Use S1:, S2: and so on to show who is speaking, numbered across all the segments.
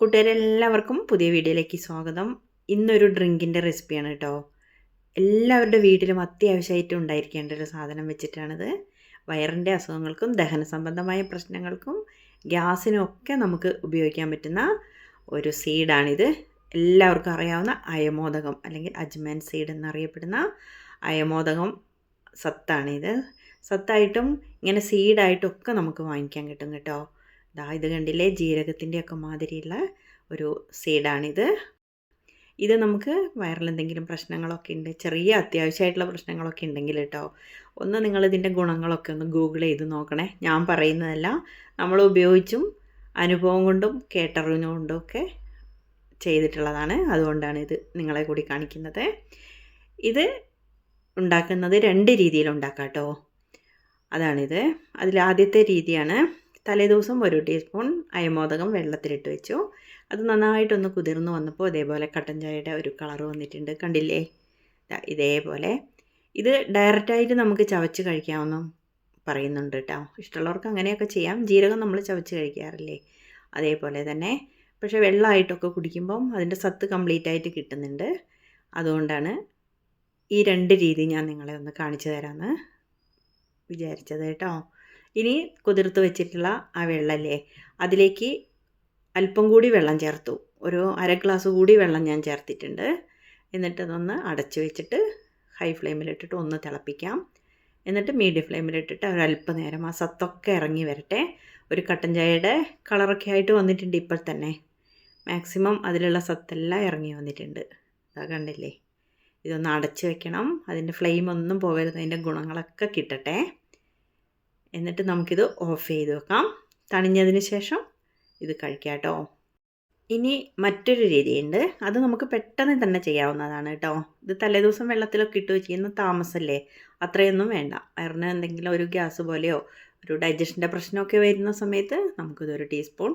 S1: കൂട്ടുകാരെല്ലാവർക്കും പുതിയ വീഡിയോയിലേക്ക് സ്വാഗതം. ഇന്നൊരു ഡ്രിങ്കിൻ്റെ റെസിപ്പിയാണ് കേട്ടോ. എല്ലാവരുടെ വീട്ടിലും അത്യാവശ്യമായിട്ട് ഉണ്ടായിരിക്കേണ്ട ഒരു സാധനം വെച്ചിട്ടാണിത്. വയറിൻ്റെ അസുഖങ്ങൾക്കും ദഹന സംബന്ധമായ പ്രശ്നങ്ങൾക്കും ഗ്യാസിനും ഒക്കെ നമുക്ക് ഉപയോഗിക്കാൻ പറ്റുന്ന ഒരു സീഡാണിത്. എല്ലാവർക്കും അറിയാവുന്ന അയമോദകം അല്ലെങ്കിൽ അജ്മൻ സീഡ് എന്നറിയപ്പെടുന്ന അയമോദകം സത്താണിത്. സത്തായിട്ടും ഇങ്ങനെ സീഡായിട്ടും ഒക്കെ നമുക്ക് വാങ്ങിക്കാൻ കിട്ടും കേട്ടോ. ഇത് കണ്ടില്ലേ, ജീരകത്തിൻ്റെയൊക്കെ മാതിരിയുള്ള ഒരു സീഡാണിത്. ഇത് നമുക്ക് വയറിലെന്തെങ്കിലും പ്രശ്നങ്ങളൊക്കെ ഉണ്ട്, ചെറിയ അത്യാവശ്യമായിട്ടുള്ള പ്രശ്നങ്ങളൊക്കെ ഉണ്ടെങ്കിൽ കേട്ടോ, ഒന്ന് നിങ്ങളിതിൻ്റെ ഗുണങ്ങളൊക്കെ ഒന്ന് ഗൂഗിൾ ചെയ്ത് നോക്കണേ. ഞാൻ പറയുന്നതല്ല, നമ്മൾ ഉപയോഗിച്ചും അനുഭവം കൊണ്ടും കേട്ടറിഞ്ഞുകൊണ്ടും ഒക്കെ ചെയ്തിട്ടുള്ളതാണ്. അതുകൊണ്ടാണ് ഇത് നിങ്ങളെ കൂടി കാണിക്കുന്നത്. ഇത് ഉണ്ടാക്കുന്നത് 2 രീതിയിൽ ഉണ്ടാക്കാം കേട്ടോ. അതാണിത്. അതിലാദ്യത്തെ രീതിയാണ്, തലേദിവസം 1 ടീസ്പൂൺ അയമോദകം വെള്ളത്തിലിട്ട് വെച്ചു. അത് നന്നായിട്ടൊന്ന് കുതിർന്ന് വന്നപ്പോൾ ഇതേപോലെ കട്ടൻ ചായയുടെ ഒരു കളർ വന്നിട്ടുണ്ട്, കണ്ടില്ലേ? ഇതേപോലെ. ഇത് ഡയറക്റ്റായിട്ട് നമുക്ക് ചവച്ച് കഴിക്കാമെന്ന് പറയുന്നുണ്ട് കേട്ടോ. ഇഷ്ടമുള്ളവർക്ക് അങ്ങനെയൊക്കെ ചെയ്യാം. ജീരകം നമ്മൾ ചവച്ച് കഴിക്കാറില്ലേ, അതേപോലെ തന്നെ. പക്ഷേ വെള്ളമായിട്ടൊക്കെ കുടിക്കുമ്പം അതിൻ്റെ സത്ത് കംപ്ലീറ്റ് ആയിട്ട് കിട്ടുന്നുണ്ട്. അതുകൊണ്ടാണ് ഈ 2 രീതി ഞാൻ നിങ്ങളെ ഒന്ന് കാണിച്ചു തരാമെന്ന് വിചാരിച്ചത് കേട്ടോ. ഇനി കുതിർത്ത് വെച്ചിട്ടുള്ള ആ വെള്ളമല്ലേ, അതിലേക്ക് അല്പം കൂടി വെള്ളം ചേർത്തു. ഒരു അര ഗ്ലാസ് കൂടി വെള്ളം ഞാൻ ചേർത്തിട്ടുണ്ട്. എന്നിട്ടതൊന്ന് അടച്ചു വെച്ചിട്ട് ഹൈ ഫ്ലെയിമിലിട്ടിട്ട് ഒന്ന് തിളപ്പിക്കാം. എന്നിട്ട് മീഡിയം ഫ്ലെയിമിലിട്ടിട്ട് ഒരല്പം നേരം ആ സത്തൊക്കെ ഇറങ്ങി വരട്ടെ. ഒരു കട്ടൻ ചായയുടെ കളറൊക്കെ ആയിട്ട് വന്നിട്ടുണ്ട് ഇപ്പോൾ തന്നെ. മാക്സിമം അതിലുള്ള സത്തെല്ലാം ഇറങ്ങി വന്നിട്ടുണ്ട്. അതാ കണ്ടില്ലേ? ഇതൊന്ന് അടച്ചു വെക്കണം. അതിൻ്റെ ഫ്ലെയിം ഒന്നും പോകരുത്, അതിൻ്റെ ഗുണങ്ങളൊക്കെ കിട്ടട്ടെ. എന്നിട്ട് നമുക്കിത് ഓഫ് ചെയ്ത് വെക്കാം. തണിഞ്ഞതിന് ശേഷം ഇത് കഴിക്കാം കേട്ടോ. ഇനി മറ്റൊരു രീതിയുണ്ട്, അത് നമുക്ക് പെട്ടെന്ന് തന്നെ ചെയ്യാവുന്നതാണ് കേട്ടോ. ഇത് തലേദിവസം വെള്ളത്തിലൊക്കെ ഇട്ട് വെച്ചിരുന്ന താമസമല്ലേ, അത്രയൊന്നും വേണ്ട. വയറിന് എന്തെങ്കിലും ഒരു ഗ്യാസ് പോലെയോ ഒരു ഡൈജഷൻ്റെ പ്രശ്നമൊക്കെ വരുന്ന സമയത്ത് നമുക്കിതൊരു ടീസ്പൂൺ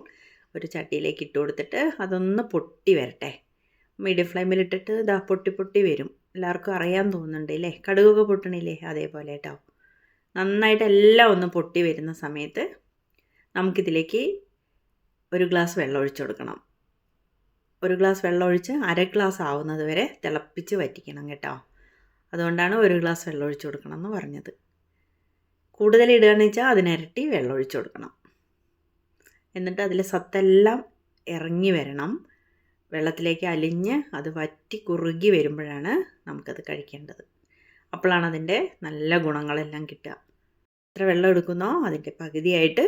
S1: ഒരു ചട്ടിയിലേക്ക് ഇട്ട് കൊടുത്തിട്ട് അതൊന്ന് പൊട്ടി വരട്ടെ. മീഡിയം ഫ്ലെയിമിലിട്ടിട്ട് ഇതാ പൊട്ടി പൊട്ടി വരും. എല്ലാവർക്കും അറിയാൻ തോന്നുന്നുണ്ട് ഇല്ലേ, കടുകൊക്കെ പൊട്ടണില്ലേ, അതേപോലെ കേട്ടോ. നന്നായിട്ട് എല്ലാം ഒന്ന് പൊട്ടി വരുന്ന സമയത്ത് നമുക്കിതിലേക്ക് 1 ഗ്ലാസ് വെള്ളം ഒഴിച്ചു കൊടുക്കണം. 1 ഗ്ലാസ് വെള്ളം ഒഴിച്ച് അര ഗ്ലാസ് ആവുന്നത് വരെ തിളപ്പിച്ച് വറ്റിക്കണം കേട്ടോ. അതുകൊണ്ടാണ് 1 ഗ്ലാസ് വെള്ളം ഒഴിച്ചു കൊടുക്കണം എന്ന് പറഞ്ഞത്. കൂടുതൽ ഇടുകയെന്ന് വെച്ചാൽ അതിനിരട്ടി വെള്ളം ഒഴിച്ചു കൊടുക്കണം. എന്നിട്ട് അതിൽ സത്തെല്ലാം ഇറങ്ങി വരണം. വെള്ളത്തിലേക്ക് അലിഞ്ഞ് അത് വറ്റി കുറുകി വരുമ്പോഴാണ് നമുക്കത് കഴിക്കേണ്ടത്. അപ്പോഴാണ് അതിൻ്റെ നല്ല ഗുണങ്ങളെല്ലാം കിട്ടുക. എത്ര വെള്ളം എടുക്കുന്നോ അതിൻ്റെ പകുതിയായിട്ട്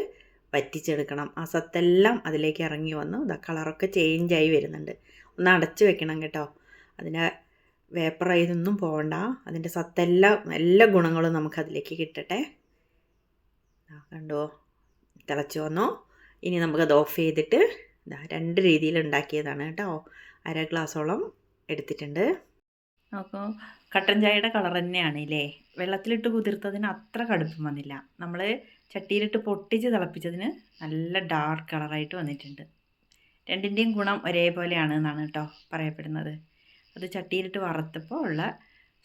S1: വറ്റിച്ചെടുക്കണം. ആ സത്തെല്ലാം അതിലേക്ക് ഇറങ്ങി വന്നു. കളറൊക്കെ ചേഞ്ചായി വരുന്നുണ്ട്. ഒന്ന് അടച്ചു വെക്കണം കേട്ടോ. അതിൻ്റെ വേപ്പറായതൊന്നും പോകണ്ട. അതിൻ്റെ സത്തെല്ലാം എല്ലാ ഗുണങ്ങളും നമുക്കതിലേക്ക് കിട്ടട്ടെ. കണ്ടോ, തിളച്ച് വന്നു. ഇനി നമുക്കത് ഓഫ് ചെയ്തിട്ട് 2 രീതിയിൽ ഉണ്ടാക്കിയതാണ് കേട്ടോ. അര ഗ്ലാസോളം എടുത്തിട്ടുണ്ട്. അപ്പോൾ കട്ടൻ ചായയുടെ കളർ തന്നെയാണ് ഇല്ലേ. വെള്ളത്തിലിട്ട് കുതിർത്തതിന് അത്ര കടുപ്പം വന്നില്ല. നമ്മൾ ചട്ടിയിലിട്ട് പൊട്ടിച്ച് തിളപ്പിച്ചതിന് നല്ല ഡാർക്ക് കളറായിട്ട് വന്നിട്ടുണ്ട്. 2ൻ്റെയും ഗുണം ഒരേപോലെയാണ് എന്നാണ് കേട്ടോ പറയപ്പെടുന്നത്. അത് ചട്ടിയിലിട്ട് വറുത്തപ്പോൾ ഉള്ള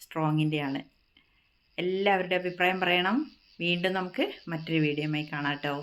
S1: സ്ട്രോങ്ങിൻ്റെയാണ്. എല്ലാവരുടെ അഭിപ്രായം പറയണം. വീണ്ടും നമുക്ക് മറ്റൊരു വീഡിയോയുമായി കാണാം കേട്ടോ.